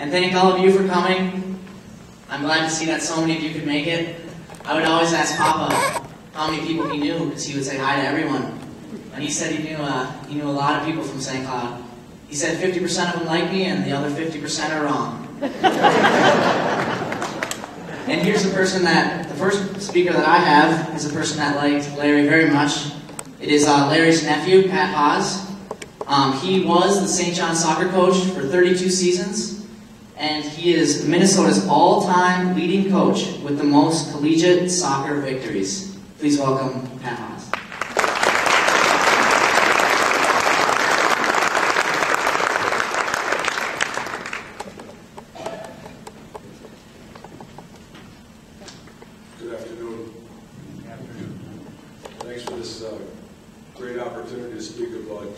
And thank all of you for coming. I'm glad to see that so many of you could make it. I would always ask Papa how many people he knew, because he would say hi to everyone. And he said he knew a lot of people from St. Cloud. He said 50% of them like me, and the other 50% are wrong. And here's the first speaker that I have is a person that liked Larry very much. It is Larry's nephew, Pat Haws. He was the St. John soccer coach for 32 seasons, and he is Minnesota's all-time leading coach with the most collegiate soccer victories. Please welcome Pat Haws. Good afternoon. Thanks for this great opportunity to speak about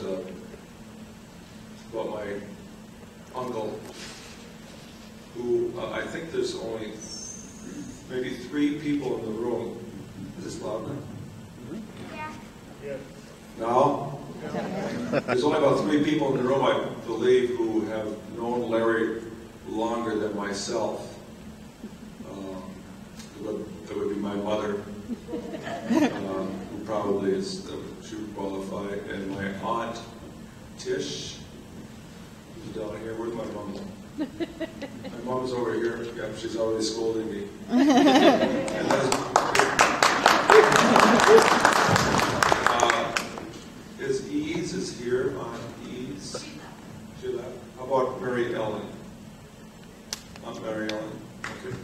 my uncle, who I think there's only maybe 3 people in the room. Is this loud enough? Yeah. Now? There's only about 3 people in the room, I believe, who have known Larry longer than myself. That would be my mother, who probably is, she would qualify, and my aunt, Tish, who's down here. Where's my mom? My mom's over here. Yeah, she's already scolding me. Is Ease is here on Ease? She left. How about Mary Ellen? Aunt Mary Ellen. Okay.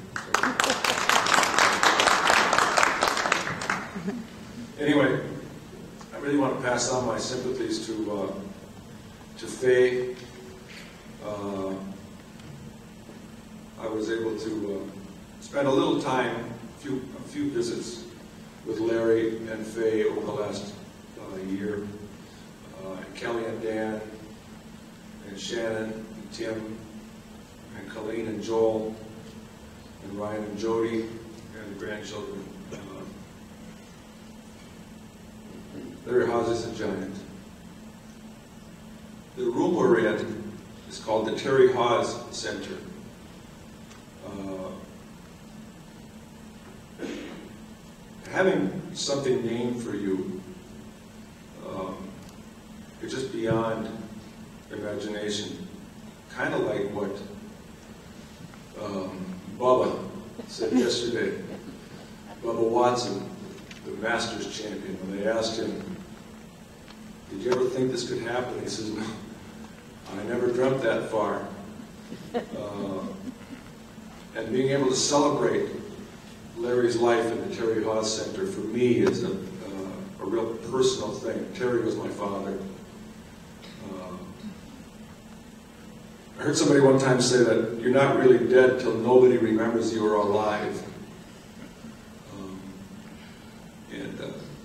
Anyway, I really want to pass on my sympathies to Faye. I was able to spend a little time, a few visits with Larry and Faye over the last year. And Kelly and Dan, and Shannon, and Tim, and Colleen and Joel, and Ryan and Jody, and the grandchildren. Larry Haws is a giant. The room we're in is called the Terry Haws Center. Having something named for you is just beyond imagination. Kind of like what Bubba said yesterday. Bubba Watson, the Masters champion, when they asked him, "Did you ever think this could happen?" He says, "No, I never dreamt that far." And being able to celebrate Larry's life in the Terry Haws Center, for me, is a real personal thing. Terry was my father. I heard somebody one time say that you're not really dead till nobody remembers you were alive.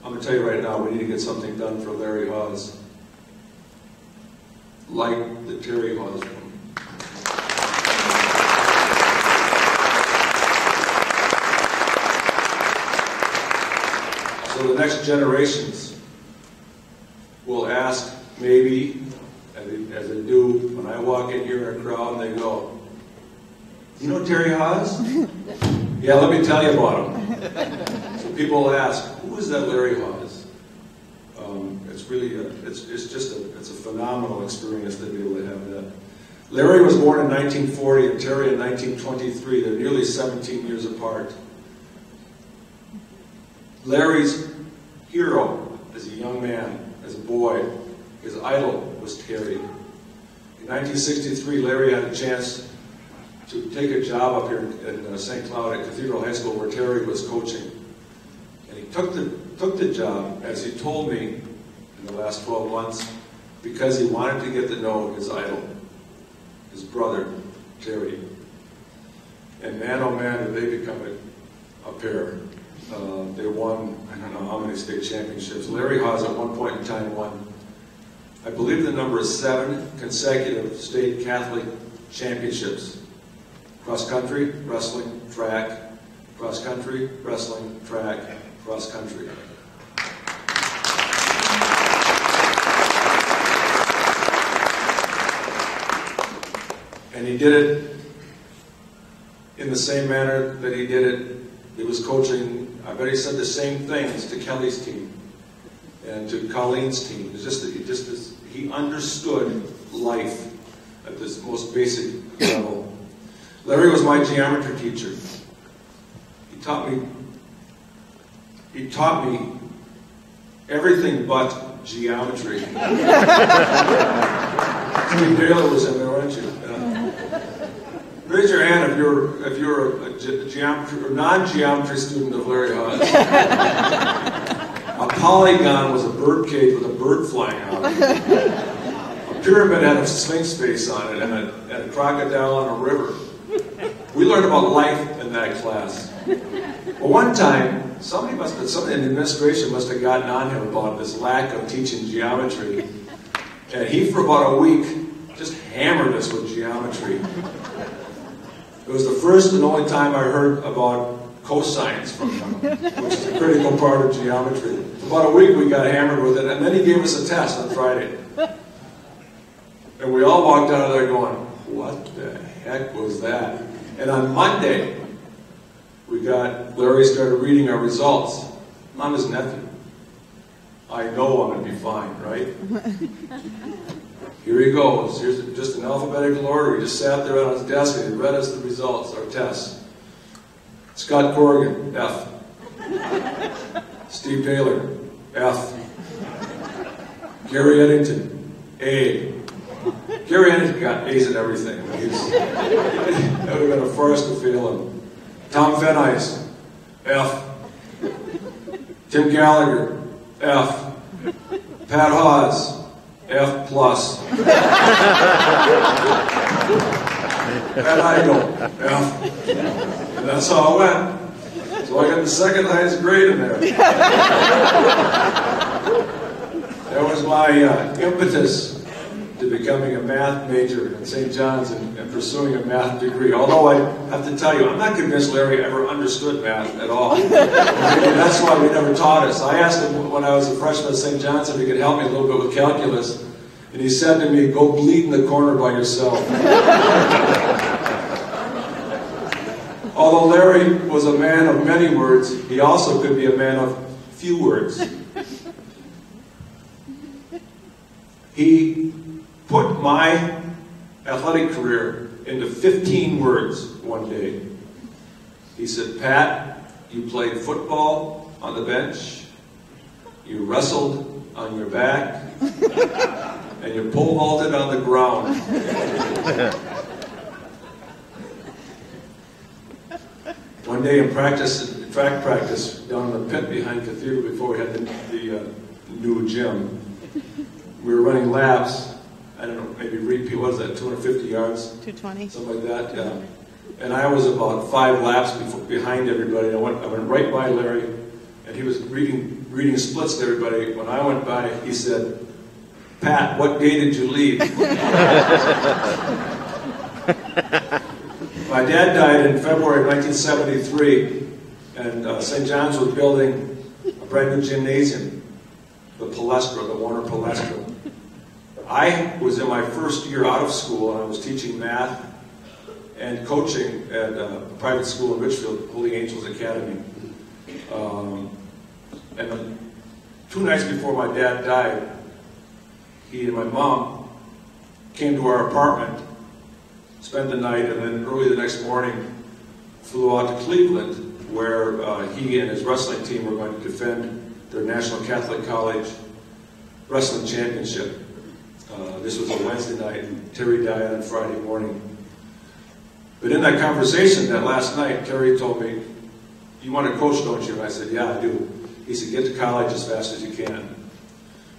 I'm going to tell you right now, we need to get something done for Larry Haws, like the Terry Haws room. So the next generations will ask, maybe, as they do when I walk in here in a crowd, and they go, "You know Terry Haws?" "Yeah, let me tell you about him." So people will ask, "Who is that Larry Haws?" It's really, it's a phenomenal experience to be able to have that. Larry was born in 1940 and Terry in 1923. They're nearly 17 years apart. Larry's hero as a young man, as a boy, his idol was Terry. In 1963, Larry had a chance to take a job up here in St. Cloud at Cathedral High School where Terry was coaching. And he took the job, as he told me in the last 12 months, because he wanted to get to know his idol, his brother, Terry. And man, oh man, did they become a pair. They won, I don't know how many state championships. Larry Haws at one point in time won, I believe the number is 7 consecutive state Catholic championships. Cross country, wrestling, track, cross country, wrestling, track, cross country. And he did it in the same manner that he did it. He was coaching, I bet he said the same things to Kelly's team and to Colleen's team. It's just that he understood life at this most basic level. Larry was my geometry teacher. He taught me everything but geometry. Steve Taylor was in there, weren't you? Raise your hand if you're a geometry or non-geometry student of Larry Haws. A polygon was a bird cage with a bird flying out of it. A pyramid had a sphinx face on it and a crocodile on a river. We learned about life in that class. Well, one time, somebody in the administration must have gotten on him about this lack of teaching geometry. And he, for about a week, just hammered us with geometry. It was the first and only time I heard about cosines from him, which is a critical part of geometry. For about a week we got hammered with it, and then he gave us a test on Friday. And we all walked out of there going, what the heck was that? And on Monday, Larry started reading our results. I'm his nephew. I know I'm going to be fine, right? Here he goes. Here's just in alphabetical order. He just sat there on his desk and he read us the results, our tests. Scott Corrigan, F. Steve Taylor, F. Gary Eddington, A. Gary Eddington got A's in everything. That would have been a farce to fail him. Tom Fenice, F. Tim Gallagher, F. Pat Haws, F+. Pat Heigl, F. And that's how it went. So I got the second highest grade in there. That was my impetus to becoming a math major at St. John's and pursuing a math degree. Although I have to tell you, I'm not convinced Larry ever understood math at all. Maybe that's why we never taught us. I asked him when I was a freshman at St. John's if he could help me a little bit with calculus. And he said to me, go bleed in the corner by yourself. Although Larry was a man of many words, he also could be a man of few words. He put my athletic career into 15 words one day. He said, Pat, you played football on the bench, you wrestled on your back, and you pole vaulted on the ground. One day in track practice, down in the pit behind Cathedral before we had the new gym, we were running laps. I don't know, maybe repeat, what is that, 250 yards? 220. Something like that, yeah. And I was about 5 laps behind everybody. I went right by Larry, and he was reading splits to everybody. When I went by, he said, Pat, what day did you leave? My dad died in February of 1973, and St. John's was building a brand new gymnasium, the Palestra, the Warner Palestra. I was in my first year out of school, and I was teaching math and coaching at a private school in Richfield, Holy Angels Academy. And 2 nights before my dad died, he and my mom came to our apartment, spent the night, and then early the next morning flew out to Cleveland, where he and his wrestling team were going to defend their National Catholic College Wrestling Championship. This was a Wednesday night, and Terry died on Friday morning. But in that conversation that last night, Terry told me, you want to coach, don't you? And I said, yeah, I do. He said, get to college as fast as you can.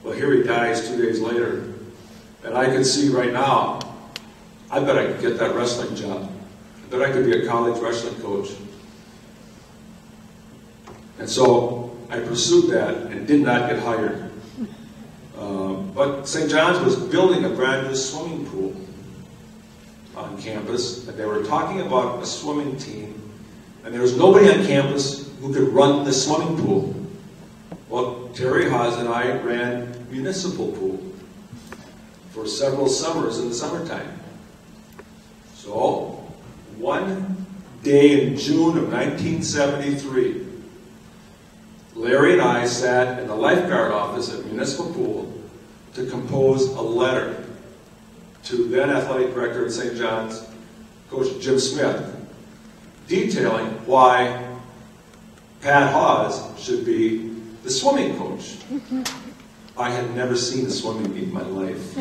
Well, here he dies 2 days later. And I can see right now, I bet I could get that wrestling job. I bet I could be a college wrestling coach. And so I pursued that and did not get hired. But St. John's was building a brand new swimming pool on campus, and they were talking about a swimming team, and there was nobody on campus who could run the swimming pool. Well, Terry Haws and I ran municipal pool for several summers in the summertime. So, one day in June of 1973, Larry and I sat in the lifeguard office at Municipal Pool to compose a letter to then athletic director at St. John's, Coach Jim Smith, detailing why Pat Haws should be the swimming coach. I had never seen a swimming meet in my life.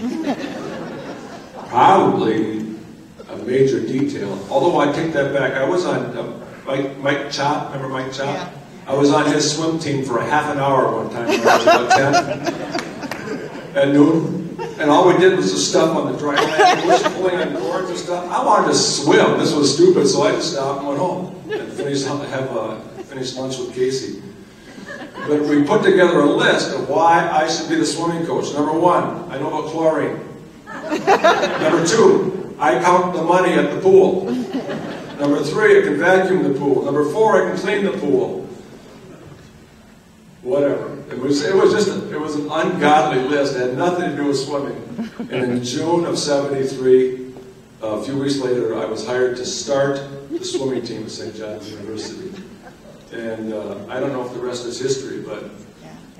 Probably a major detail. Although I take that back, I was on Mike Chop, remember Mike Chop? Yeah. I was on his swim team for a half an hour one time when I was about 10 at noon. And all we did was just stuff on the dry land, was pulling on cords and stuff. I wanted to swim. This was stupid, so I just stopped and went home and finished lunch with Casey. But we put together a list of why I should be the swimming coach. Number one, I know about chlorine. Number two, I count the money at the pool. Number three, I can vacuum the pool. Number four, I can clean the pool. Whatever. It was an ungodly list. It had nothing to do with swimming. And in June of '73, a few weeks later, I was hired to start the swimming team at St. John's University. And I don't know if the rest is history, but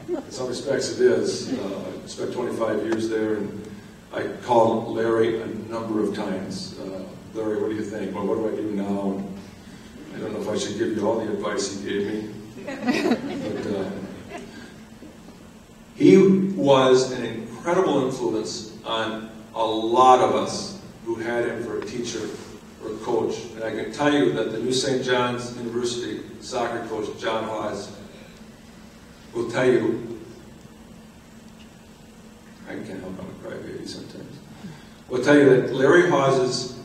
in some respects it is. I spent 25 years there, and I called Larry a number of times. Larry, what do you think? Well, what do I do now? And I don't know if I should give you all the advice he gave me. But he was an incredible influence on a lot of us who had him for a teacher or a coach. And I can tell you that the new St. John's University soccer coach, John Haws, will tell you, I can't help, I'm a crybaby sometimes, will tell you that Larry Hawes'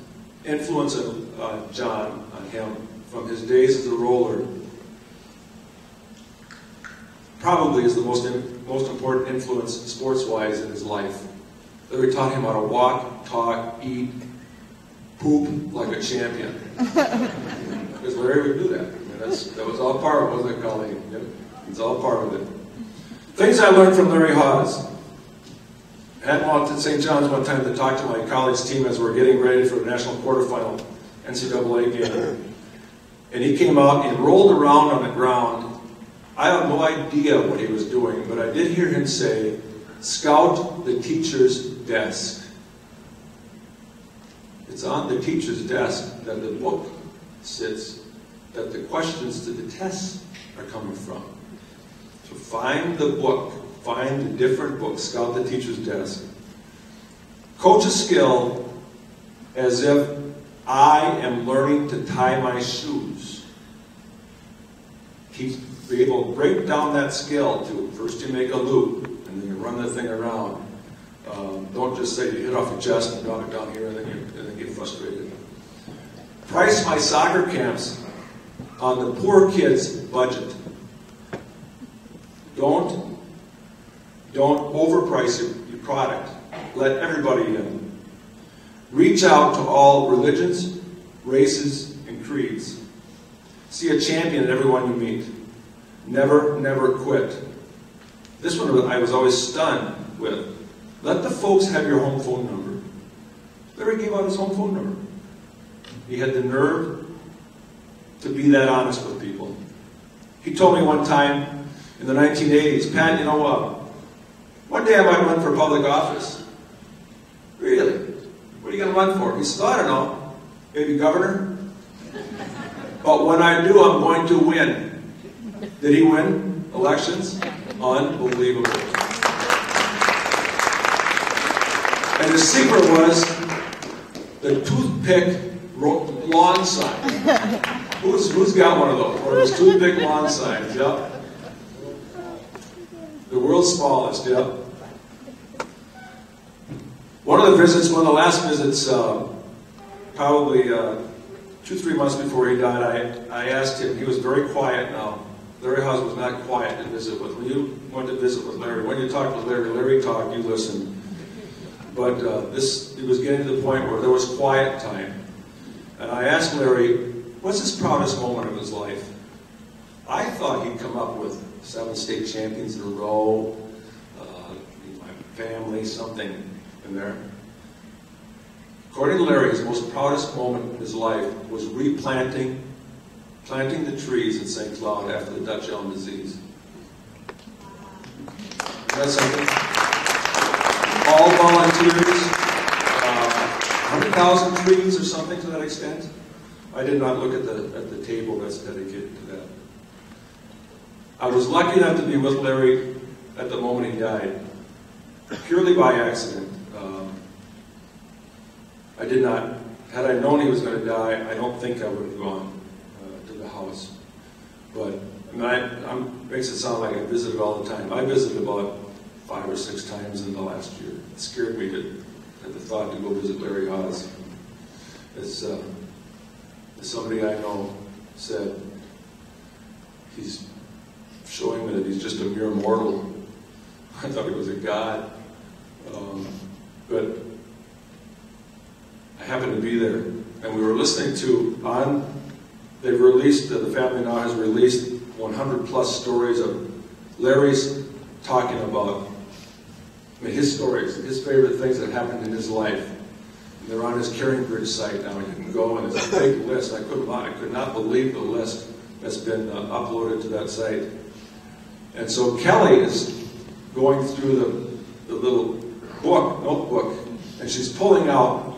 influence on John, on him, from his days as a roller, probably is the most important influence sports-wise in his life. Larry taught him how to walk, talk, eat, poop like a champion. Because Larry would do that. I mean, that was all part of it, wasn't it, Colleen? Yep. It's all part of it. Things I learned from Larry Haws. I had him out at St. John's one time to talk to my college team as we're getting ready for the national quarterfinal NCAA game. And he came out and rolled around on the ground. I have no idea what he was doing, but I did hear him say, "Scout the teacher's desk." It's on the teacher's desk that the book sits, that the questions to the tests are coming from. So find the book, find the different books, scout the teacher's desk. Coach a skill as if I am learning to tie my shoes. Be able to break down that skill to first you make a loop and then you run the thing around. Don't just say you hit off your chest and drop it down here and then get frustrated. Price my soccer camps on the poor kid's budget. Don't overprice your product. Let everybody in. Reach out to all religions, races, and creeds. See a champion in everyone you meet. Never, never quit. This one I was always stunned with. Let the folks have your home phone number. Larry gave out his home phone number. He had the nerve to be that honest with people. He told me one time in the 1980s, "Pat, you know what? One day I might run for public office." "Really? What are you going to run for?" He said, "I don't know. Maybe governor? But when I do, I'm going to win." Did he win elections? Unbelievable. And the secret was the toothpick lawn sign. Who's got one of those? One of those toothpick lawn signs, yep. The world's smallest, yep. One of the last visits, probably 2-3 months before he died, I asked him, he was very quiet now. Larry Haws was not quiet to visit with. When you went to visit with Larry, when you talked with Larry, Larry talked, you listened. But it was getting to the point where there was quiet time. And I asked Larry, what's his proudest moment of his life? I thought he'd come up with 7 state champions in a row, my family, something in there. According to Larry, his most proudest moment in his life was replanting planting the trees in St. Cloud after the Dutch elm disease. That's something. All volunteers, 100,000 trees or something to that extent. I did not look at the table that's dedicated to that. I was lucky enough to be with Larry at the moment he died, purely by accident. I did not, had I known he was going to die, I don't think I would have gone to the house. But I mean, makes it sound like I visited all the time. I visited about 5 or 6 times in the last year. It scared me at the thought to go visit Larry Haws. As somebody I know said, he's showing me that he's just a mere mortal. I thought he was a god. But I happened to be there, and we were listening to, they've released, the family now has released 100 plus stories of Larry's talking about, I mean, his stories, his favorite things that happened in his life. And they're on his Caring Bridge site now. You can go, and it's a big list. I could not believe the list that's been uploaded to that site. And so Kelly is going through the little notebook, and she's pulling out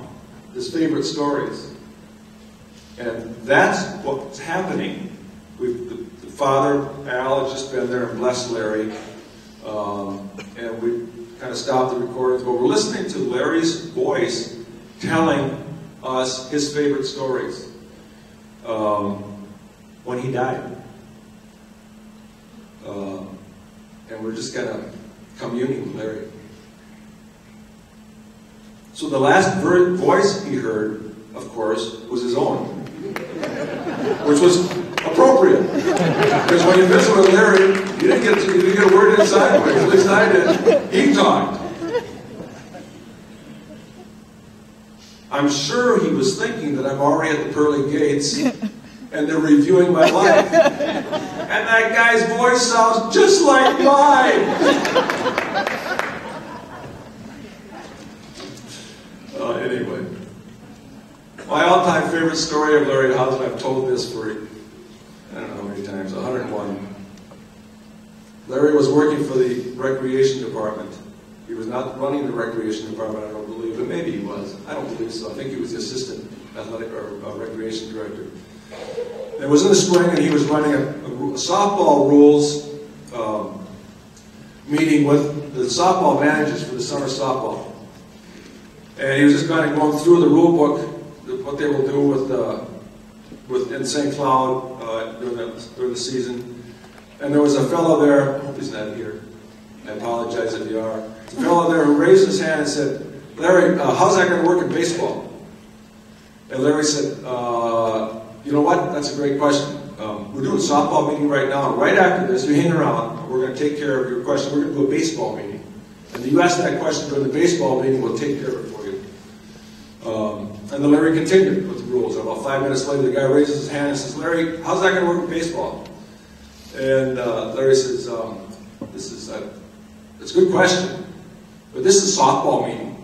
his favorite stories. And that's what's happening. The father, Al, has just been there and blessed Larry. And we kind of stopped the recordings, but we're listening to Larry's voice telling us his favorite stories when he died. And we're just kind of communing with Larry. So the last voice he heard, of course, was his own, which was appropriate. Because when you visit with Larry, you didn't get a word in sideways. At least I did. He talked. I'm sure he was thinking that I'm already at the pearly gates and they're reviewing my life. And that guy's voice sounds just like mine. Anyway, my all-time favorite story of Larry Haws, and I've told this for, I don't know how many times, 101. Larry was working for the recreation department. He was not running the recreation department, I don't believe, but maybe he was. I don't believe so. I think he was the assistant athletic or recreation director. It was in the spring, and he was running a softball rules meeting with the softball managers for the summer softball. And he was just kind of going through the rule book, what they will do in St. Cloud during the season. And there was a fellow there, I hope he's not here. I apologize if you are. A fellow there who raised his hand and said, Larry, how's that going to work in baseball? And Larry said, you know what? That's a great question. We're doing a softball meeting right now. Right after this, you hang around. We're going to take care of your question. We're going to do a baseball meeting. And you ask that question during the baseball meeting, we'll take care of it for you. And then Larry continued with the rules. And about 5 minutes later, the guy raises his hand and says, Larry, how's that going to work in baseball? And Larry says, it's a good question, but this is a softball meeting.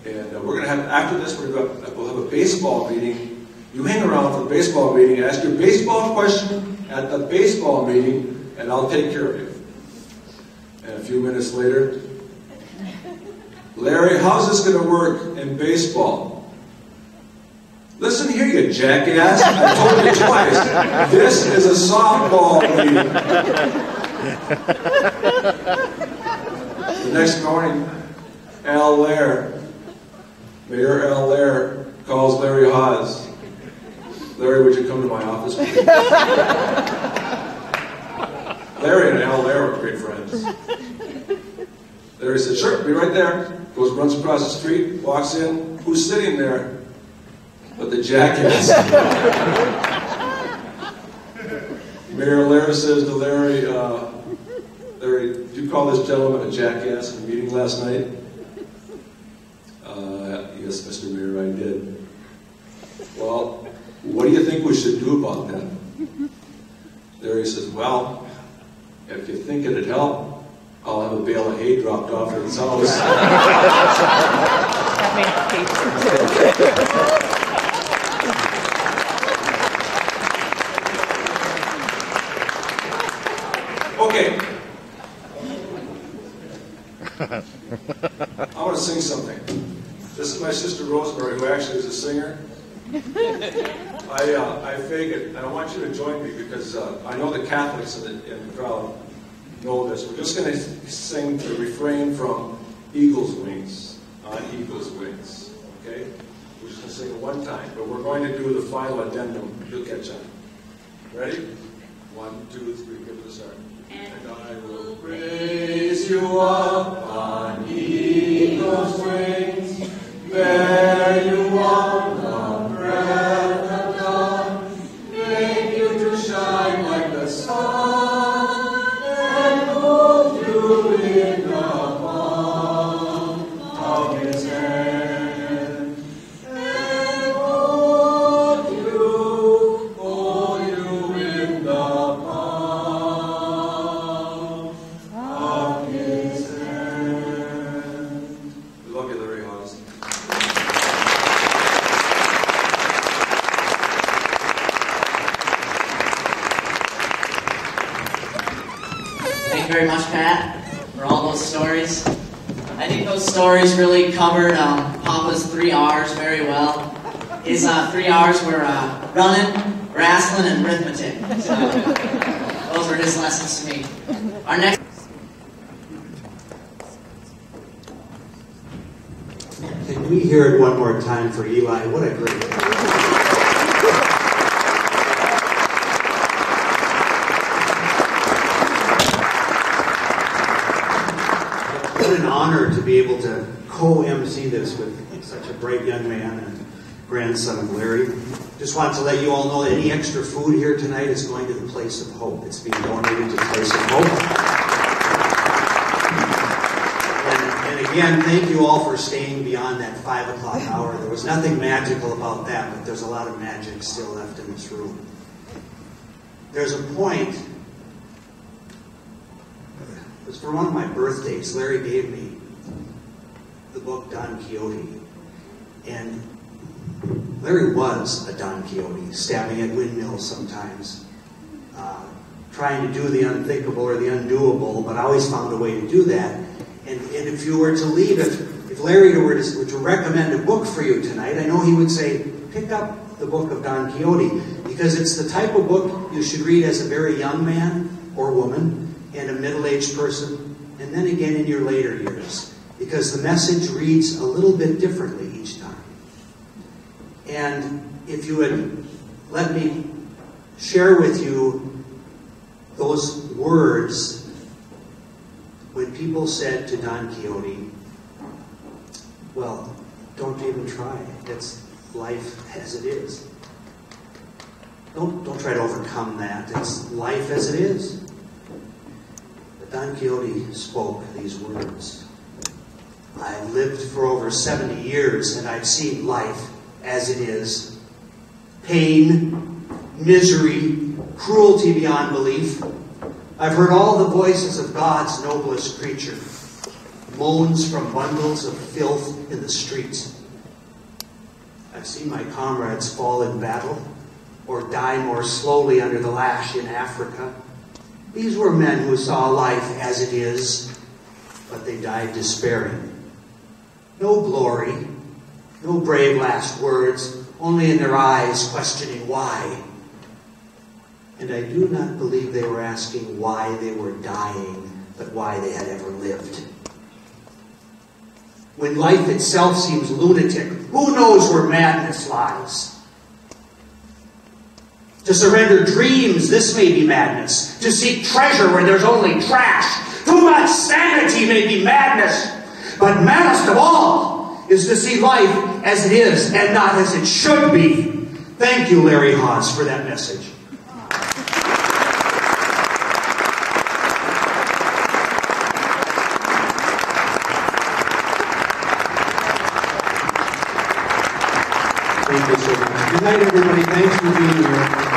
And we're going to have, after this, we'll have a baseball meeting. You hang around for the baseball meeting, ask your baseball question at the baseball meeting, and I'll take care of you. And a few minutes later, Larry, how's this going to work in baseball? Listen here, you jackass. I told you twice. This is a softball meeting. The next morning, Mayor Al Lair calls Larry Haws. Larry, would you come to my office, please? Larry and Al Lair were great friends. Larry said, sure, be right there. Goes, runs across the street, walks in. Who's sitting there? But the jackass. Mayor Lair says to Larry, Larry, did you call this gentleman a jackass in a meeting last night? Yes, Mr. Mayor, I did. Well, what do you think we should do about that? Larry says, well, if you think it'd help, I'll have a bale of hay dropped off at his house. Rosenberg, who actually is a singer. I fake it, and I want you to join me because I know the Catholics in the crowd know this. We're just going to sing the refrain from Eagle's Wings, on Eagle's Wings, okay? We're just going to sing it one time, but we're going to do the final addendum. You'll catch on. Ready? 1, 2, 3, give it a start. And I will raise you up on eagle's wings, bear you on the breath of God, make you to shine like the sun, and hold you in the palm of His hand, and hold you in the palm of His hand. We love you, Larry Haws. Thank you very much, Pat, for all those stories. I think those stories really covered Papa's 3 R's very well. His 3 R's were running, wrestling, and arithmetic. So, those were his lessons to me. Our next. Can we hear it one more time for Eli? What a great What an honor to be able to co-MC this with such a bright young man and grandson of Larry. Just want to let you all know that any extra food here tonight is going to the Place of Hope. It's being donated to the Place of Hope. And again, thank you all for staying beyond that 5 o'clock hour. There was nothing magical about that, but there's a lot of magic still left in this room. There's a point. It was for one of my birthdays. Larry gave me the book Don Quixote. And Larry was a Don Quixote, stabbing at windmills sometimes, trying to do the unthinkable or the undoable, but I always found a way to do that. And if you were to leave, if Larry were to recommend a book for you tonight, I know he would say, pick up the book of Don Quixote, because it's the type of book you should read as a very young man or woman, and a middle-aged person, and then again in your later years, because the message reads a little bit differently each time. And if you would let me share with you those words when people said to Don Quixote, well, don't even try. It's life as it is. Don't try to overcome that. It's life as it is. Don Quixote spoke these words. I've lived for over 70 years, and I've seen life as it is. Pain, misery, cruelty beyond belief. I've heard all the voices of God's noblest creature. Moans from bundles of filth in the streets. I've seen my comrades fall in battle, or die more slowly under the lash in Africa. These were men who saw life as it is, but they died despairing. No glory, no brave last words, only in their eyes questioning why. And I do not believe they were asking why they were dying, but why they had ever lived. When life itself seems lunatic, who knows where madness lies? To surrender dreams, this may be madness. To seek treasure where there's only trash. Too much sanity may be madness. But maddest of all is to see life as it is and not as it should be. Thank you, Larry Haws, for that message. Thank you so much. Good night, everybody. Thanks for being here.